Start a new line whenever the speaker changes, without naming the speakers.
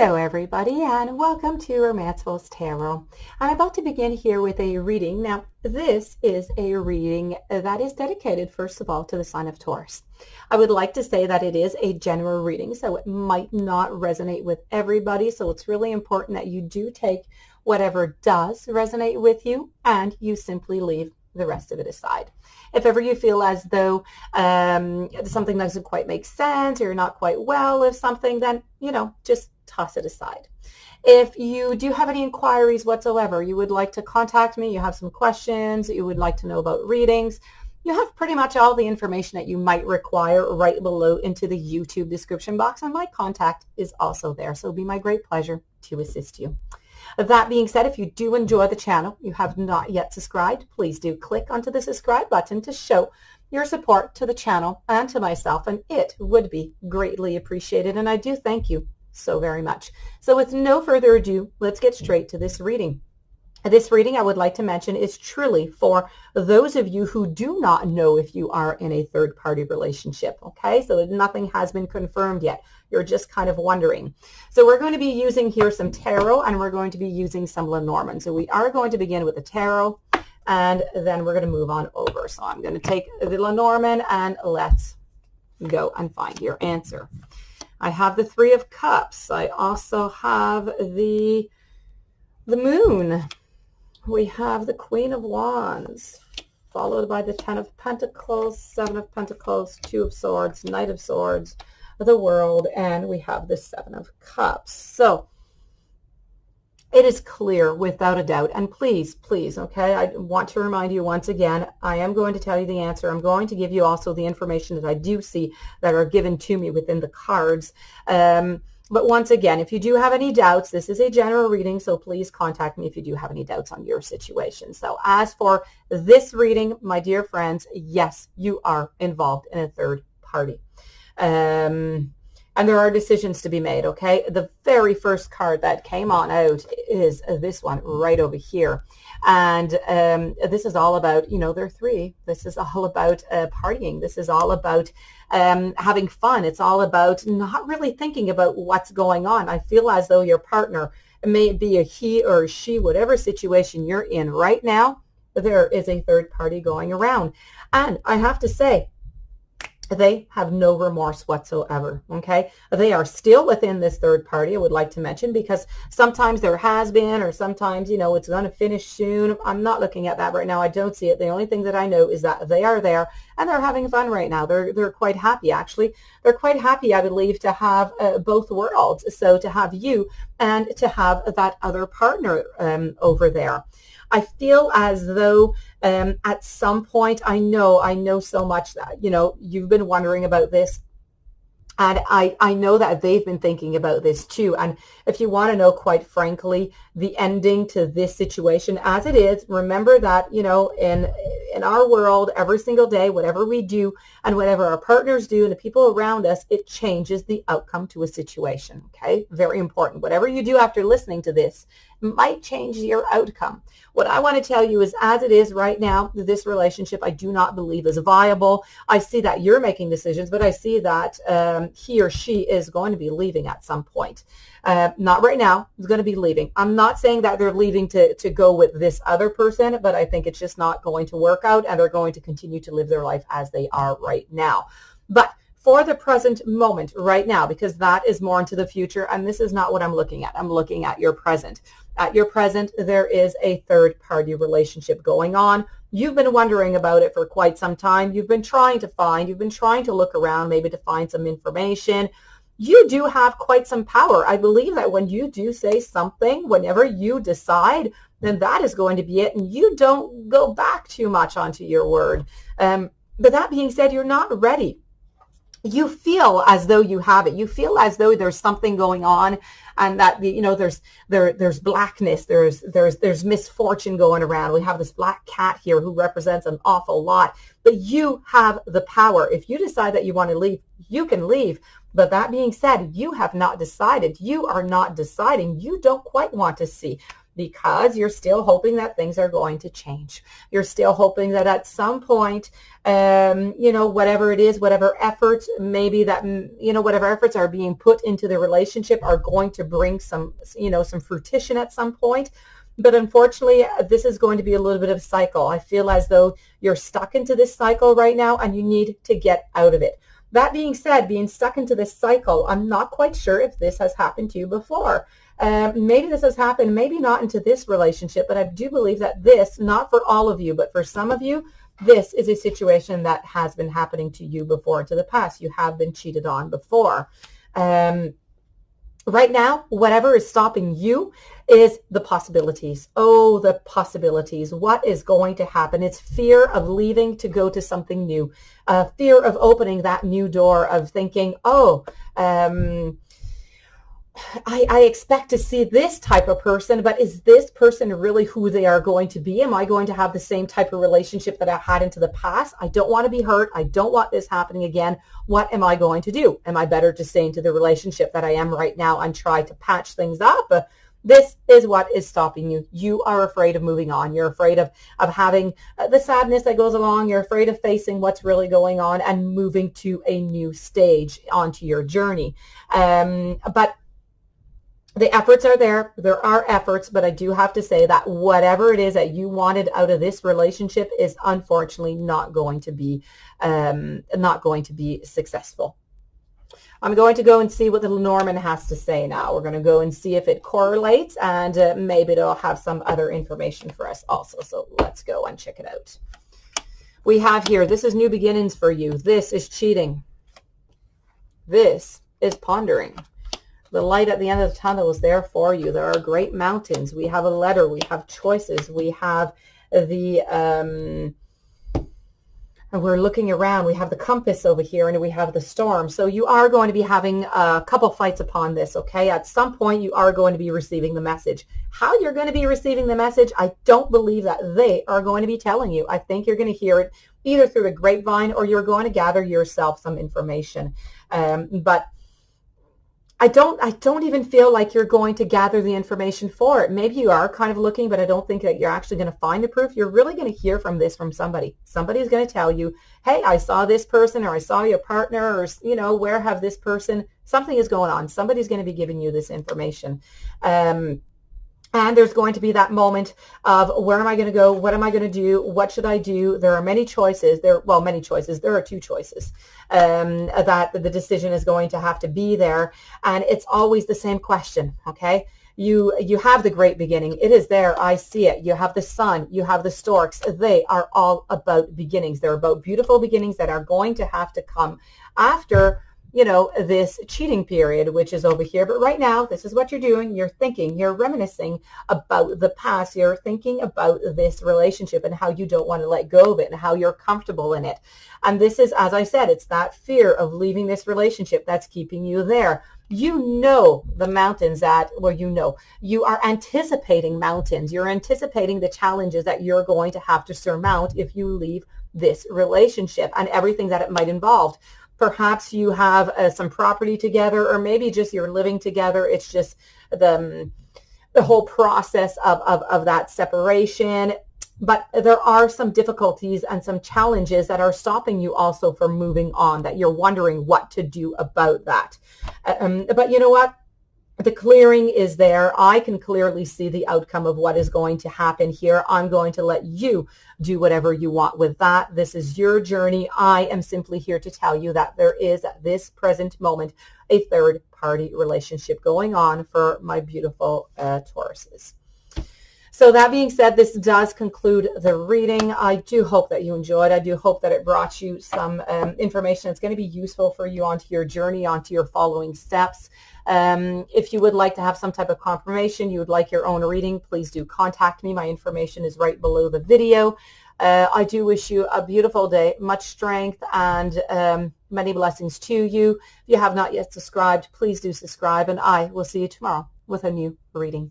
Hello everybody, and welcome to Romanceful's Tarot. I'm about to begin here with a reading. Now this is a reading that is dedicated first of all to the sign of Taurus. I would like to say that it is a general reading, so it might not resonate with everybody, so it's really important that you do take whatever does resonate with you and you simply leave the rest of it aside. If ever you feel as though something doesn't quite make sense or you're not quite well with something, then, just toss it aside. If you do have any inquiries whatsoever, you would like to contact me, you have some questions, you would like to know about readings, you have pretty much all the information that you might require right below into the YouTube description box, and my contact is also there. So it'll be my great pleasure to assist you. That being said, if you do enjoy the channel, you have not yet subscribed, please do click onto the subscribe button to show your support to the channel and to myself, and it would be greatly appreciated, and I do thank you so very much. So with no further ado, let's get straight to this reading. This reading, I would like to mention, is truly for those of you who do not know if you are in a third-party relationship, okay? So nothing has been confirmed yet. You're just kind of wondering. So we're going to be using here some tarot, and we're going to be using some Lenormand. So we are going to begin with the tarot, and then we're going to move on over. So I'm going to take the Lenormand, and let's go and find your answer. I have the Three of Cups. I also have the Moon. We have the Queen of Wands, followed by the Ten of Pentacles, Seven of Pentacles, Two of Swords, Knight of Swords, the World, and we have the Seven of Cups. So it is clear without a doubt, and please, okay, I want to remind you once again, I am going to tell you the answer. I'm going to give you also the information that I do see that are given to me within the cards. But once again, if you do have any doubts, this is a general reading, so please contact me if you do have any doubts on your situation. So as for this reading, my dear friends, yes, you are involved in a third party. And there are decisions to be made, okay? The very first card that came on out is this one right over here. And this is all about, there are three. This is all about partying. This is all about having fun. It's all about not really thinking about what's going on. I feel as though your partner, may be a he or a she, whatever situation you're in right now, there is a third party going around. And I have to say, they have no remorse whatsoever, okay? They are still within this third party, I would like to mention, because sometimes there has been, or sometimes, it's going to finish soon. I'm not looking at that right now. I don't see it. The only thing that I know is that they are there, and they're having fun right now. They're quite happy, actually. They're quite happy, I believe, to have both worlds, so to have you and to have that other partner over there. I feel as though at some point, I know so much that, you've been wondering about this. And I know that they've been thinking about this too. And if you want to know, quite frankly, the ending to this situation as it is, remember that, in our world, every single day, whatever we do and whatever our partners do and the people around us, it changes the outcome to a situation, okay? Very important. Whatever you do after listening to this might change your outcome. What I want to tell you is, as it is right now, this relationship I do not believe is viable. I see that you're making decisions, but I see that he or she is going to be leaving at some point. Not right now. It's going to be leaving. I'm not saying that they're leaving to go with this other person, but I think it's just not going to work out, and they're going to continue to live their life as they are right now. But for the present moment right now, because that is more into the future, and this is not what I'm looking at. I'm looking at your present. At your present, there is a third-party relationship going on. You've been wondering about it for quite some time. You've been trying to look around, maybe to find some information. You do have quite some power. I believe that when you do say something, whenever you decide, then that is going to be it, and you don't go back too much onto your word. But that being said, you're not ready. You feel as though you have it. You feel as though there's something going on, and that there's blackness, there's misfortune going around. We have this black cat here who represents an awful lot, but you have the power. If you decide that you want to leave, you can leave. But that being said, you have not decided. You are not deciding. You don't quite want to see, because you're still hoping that things are going to change. You're still hoping that at some point, whatever it is, whatever efforts, maybe that, whatever efforts are being put into the relationship are going to bring some fruition at some point. But unfortunately, this is going to be a little bit of a cycle. I feel as though you're stuck into this cycle right now and you need to get out of it. That being said, being stuck into this cycle, I'm not quite sure if this has happened to you before. Maybe this has happened, maybe not into this relationship, but I do believe that this, not for all of you, but for some of you, this is a situation that has been happening to you before, to the past. You have been cheated on before. Right now, whatever is stopping you is the possibilities. Oh, the possibilities. What is going to happen? It's fear of leaving to go to something new. Fear of opening that new door, of thinking, I expect to see this type of person, but is this person really who they are going to be? Am I going to have the same type of relationship that I had into the past? I don't want to be hurt. I don't want this happening again. What am I going to do? Am I better to stay into the relationship that I am right now and try to patch things up? This is what is stopping you. You are afraid of moving on. You're afraid of having the sadness that goes along. You're afraid of facing what's really going on and moving to a new stage onto your journey. But the efforts are there. There are efforts, but I do have to say that whatever it is that you wanted out of this relationship is unfortunately not going to be successful. I'm going to go and see what the Lenormand has to say now. We're going to go and see if it correlates, and maybe it'll have some other information for us also. So let's go and check it out. We have here, this is new beginnings for you. This is cheating. This is pondering. The light at the end of the tunnel is there for you. There are great mountains. We have a letter. We have choices. We have the, and we're looking around. We have the compass over here, and we have the storm. So you are going to be having a couple fights upon this, okay? At some point, you are going to be receiving the message. How you're going to be receiving the message, I don't believe that they are going to be telling you. I think you're going to hear it either through the grapevine or you're going to gather yourself some information. But I don't even feel like you're going to gather the information for it. Maybe you are kind of looking, but I don't think that you're actually going to find the proof. You're really going to hear from this from somebody. Somebody's going to tell you, hey, I saw this person, or I saw your partner, or, where have this person? Something is going on. Somebody's going to be giving you this information. And there's going to be that moment of, where am I going to go? What am I going to do? What should I do? There are many choices. Many choices. There are two choices that the decision is going to have to be there. And it's always the same question, okay? You have the great beginning. It is there. I see it. You have the sun. You have the storks. They are all about beginnings. They're about beautiful beginnings that are going to have to come after this cheating period, which is over here. But right now, this is what you're doing. You're thinking, you're reminiscing about the past. You're thinking about this relationship and how you don't want to let go of it and how you're comfortable in it. And this is, as I said, it's that fear of leaving this relationship that's keeping you there. The mountains you are anticipating mountains. You're anticipating the challenges that you're going to have to surmount if you leave this relationship and everything that it might involve. Perhaps you have some property together, or maybe just you're living together. It's just the whole process of that separation. But there are some difficulties and some challenges that are stopping you also from moving on, that you're wondering what to do about that. But you know what? The clearing is there. I can clearly see the outcome of what is going to happen here. I'm going to let you do whatever you want with that. This is your journey. I am simply here to tell you that there is, at this present moment, a third-party relationship going on for my beautiful Tauruses. So that being said, this does conclude the reading. I do hope that you enjoyed. I do hope that it brought you some information that's going to be useful for you onto your journey, onto your following steps. If you would like to have some type of confirmation, you would like your own reading, please do contact me. My information is right below the video. I do wish you a beautiful day, much strength, and many blessings to you. If you have not yet subscribed, please do subscribe, and I will see you tomorrow with a new reading.